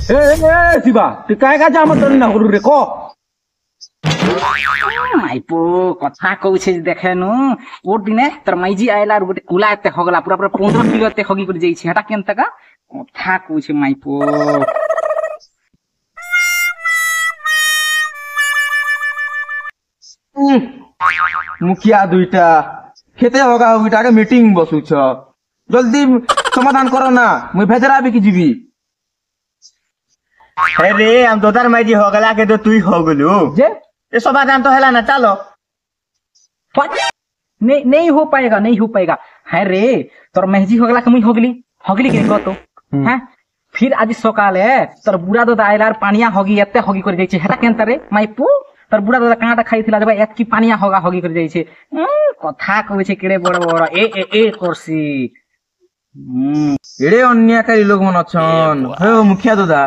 এ শিবা তুই কায় কাজে আমার তোর না হরু রে ক মাইপো কথা কৌছে দেখেনু ওর দিনে তোর মাইজি আইলা আর গোটে কুলা এতে হগলা পুরা পুরা 15 কিলো এতে হগি করে যাইছে হেটা কেন টাকা কথা কৌছে মাইপো মুখিয়া দুইটা খেতে হগা হগিটা আগে মিটিং বসুছ জলদি সমাধান করো না মুই ভেজরা বিকি যাবি रे हम दोतार माइजी हो गला के तो तू हो गलु যে ये समाधान तो हैला ना चलो नहीं हो पाएगा नहीं हो पाएगा है रे तोर महजी होगला कमी होगली के कतो हैं फिर आज सकाले तोर बुढ़ा दादा आइला और पानिया होगी एते होगी कर जाइछे हेटा केन तारे माइपू तोर बुढ़ा दादा कांटा खाइथिला जब एक की पानिया होगी कर जाइछे কথা কইছে কেড়ে বড় বড় এ করছি এড়ে অন্যায়কারী লোক মন অছন হে মুখিয়া দাদা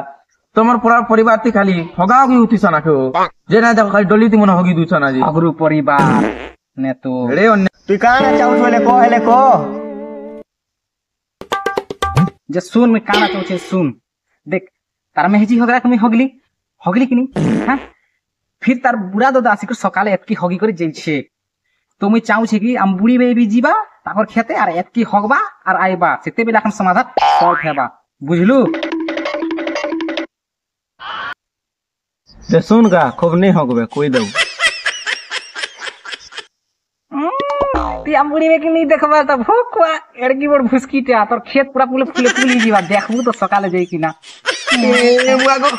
তোমার পুরা পরিবার তি খালি হগা হগি উঠিছ না কেউ যে না দেখো খালি ডলিতি মনে হগি দুছ না জি অগরু পরিবার নে তো এড়ে অন্যায় तू काना चाउस वाले को हेले को যে सुन में काना चौचे सुन देख तार महजी होगला कमी होगली किनी हां फिर तार बुढ़ा दादा आसी कर सकाले एतकी होगी कर जाइछे तो मुई चाहूछे कि हम बुढ़ी बेबी जीवा ताकर खेते আর এতকি হগবা আর আইবা সেতে বেলা এখন সমাধান সলভ হেবা বুঝলু যে শুন গা খুব নেই হগবে কই দাও তুই हम बुढ़ी में कि नहीं देखबा त भोकवा एड़की बड़ भुसकीटा तोर खेत पूरा फूले फूली जीवा देखबू तो सकाले जाई कि ना এ মুয়া গো